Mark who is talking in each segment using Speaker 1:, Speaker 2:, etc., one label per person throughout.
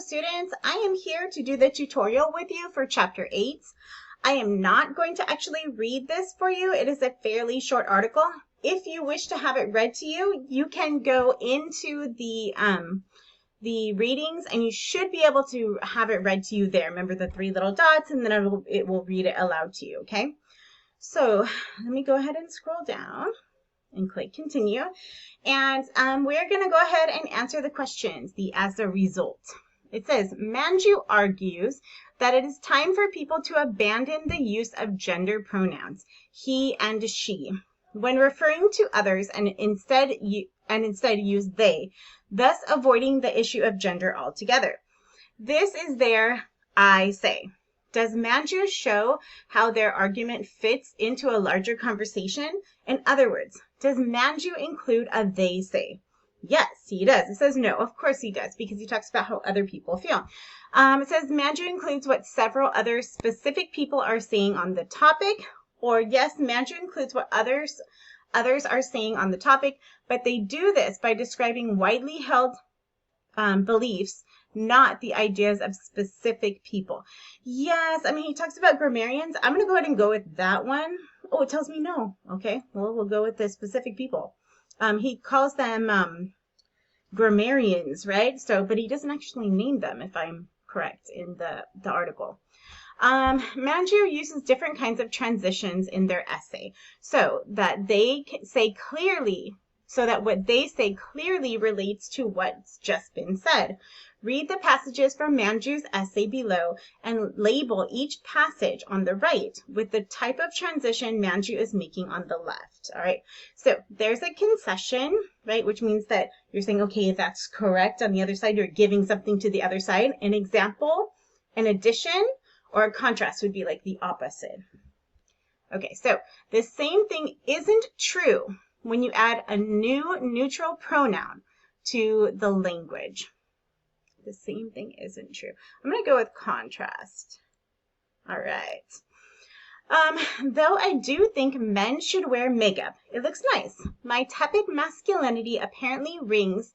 Speaker 1: students, I am here to do the tutorial with you for chapter 8. I am not going to actually read this for you. It is a fairly short article. If you wish to have it read to you, you can go into the readings and you should be able to have it read to you there. Remember the 3 little dots, and then it will read it aloud to you, okay? So let me go ahead and scroll down and click continue. And we're going to go ahead and answer the questions as a result. It says, Manju argues that it is time for people to abandon the use of gender pronouns, he and she, when referring to others and instead use they, thus avoiding the issue of gender altogether. This is their I say. Does Manju show how their argument fits into a larger conversation? In other words, does Manju include a they say? Yes, he does. It says no. Of course he does, because he talks about how other people feel. It says Manju includes what several other specific people are saying on the topic. Or yes, Manju includes what others are saying on the topic, but they do this by describing widely held beliefs, not the ideas of specific people. Yes, I mean, he talks about grammarians. I'm going to go ahead and go with that one. Oh, it tells me no. Okay, well, we'll go with the specific people. He calls them grammarians, right? So, but he doesn't actually name them, if I'm correct, in the article. Manju uses different kinds of transitions in their essay so that what they say clearly relates to what's just been said. Read the passages from Manju's essay below and label each passage on the right with the type of transition Manju is making on the left. All right, so there's a concession, right, which means that you're saying, okay, that's correct. On the other side, you're giving something to the other side. An example, an addition, or a contrast would be like the opposite. Okay, so the same thing isn't true when you add a new neutral pronoun to the language. The same thing isn't true. I'm going to go with contrast. All right. Though I do think men should wear makeup, it looks nice. My tepid masculinity apparently rings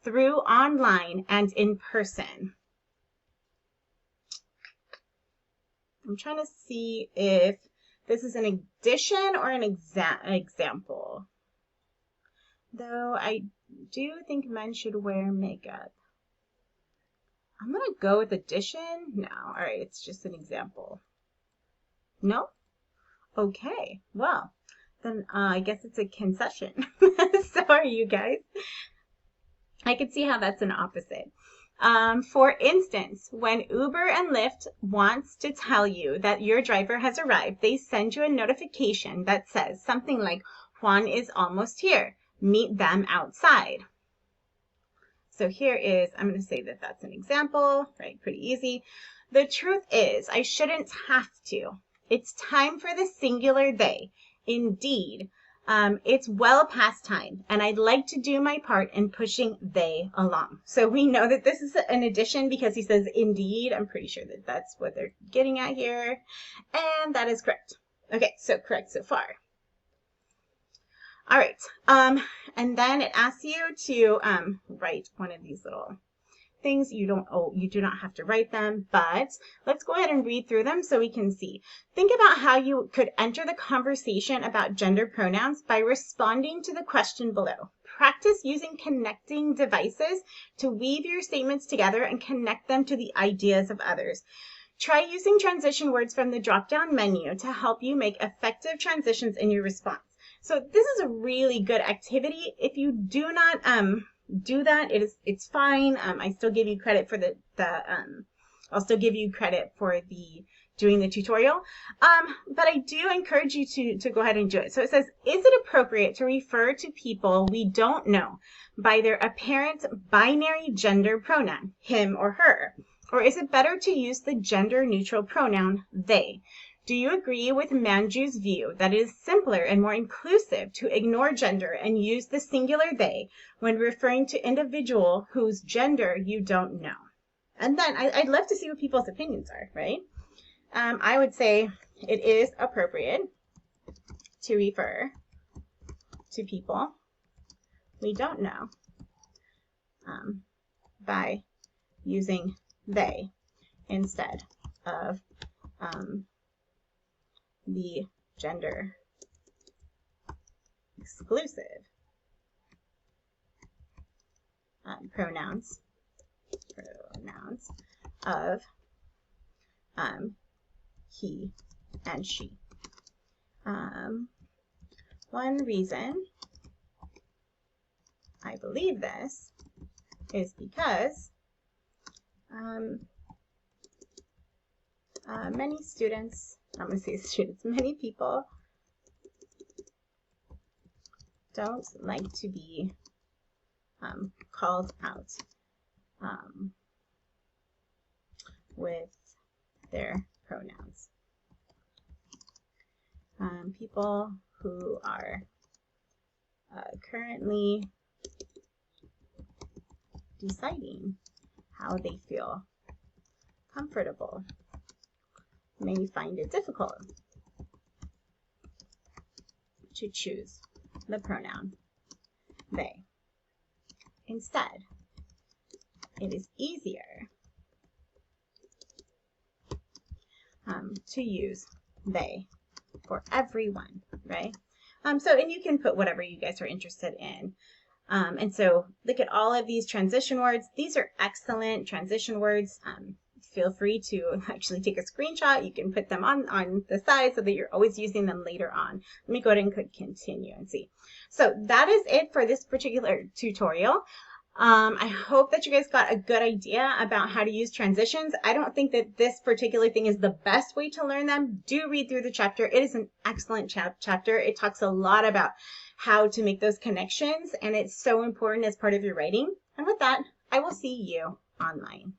Speaker 1: through online and in person. I'm trying to see if this is an addition or an example. Though I do think men should wear makeup. I'm going to go with addition. No. All right. It's just an example. No? Okay. Well, then I guess it's a concession. Sorry, you guys. I could see how that's an opposite. For instance, when Uber and Lyft wants to tell you that your driver has arrived, they send you a notification that says something like, Juan is almost here. Meet them outside. So here is, I'm going to say that that's an example, right? Pretty easy. The truth is, I shouldn't have to. It's time for the singular they. Indeed, it's well past time, and I'd like to do my part in pushing they along. So we know that this is an addition because he says indeed. I'm pretty sure that that's what they're getting at here, and that is correct. Okay, so correct so far. All right, and then it asks you to write one of these little things. You do not have to write them, but let's go ahead and read through them so we can see. Think about how you could enter the conversation about gender pronouns by responding to the question below. Practice using connecting devices to weave your statements together and connect them to the ideas of others. Try using transition words from the drop-down menu to help you make effective transitions in your response. So this is a really good activity. If you do not do that, it's fine. I still give you credit for I'll still give you credit for doing the tutorial. But I do encourage you to go ahead and do it. So it says, is it appropriate to refer to people we don't know by their apparent binary gender pronoun, him or her? Or is it better to use the gender neutral pronoun they? Do you agree with Manju's view that it is simpler and more inclusive to ignore gender and use the singular they when referring to individual whose gender you don't know? And then I'd love to see what people's opinions are, right? I would say it is appropriate to refer to people we don't know by using they instead of the gender exclusive pronouns of he and she. One reason I believe this is because many students, I'm going to say students, many people don't like to be called out with their pronouns. People who are currently deciding how they feel comfortable may find it difficult to choose the pronoun they. Instead, it is easier to use they for everyone, right? And you can put whatever you guys are interested in. And so look at all of these transition words. These are excellent transition words. Feel free to actually take a screenshot. You can put them on the side so that you're always using them later on. Let me go ahead and click continue and see. So that is it for this particular tutorial. I hope that you guys got a good idea about how to use transitions. I don't think that this particular thing is the best way to learn them. Do read through the chapter. It is an excellent chapter. It talks a lot about how to make those connections, and it's so important as part of your writing. And with that, I will see you online.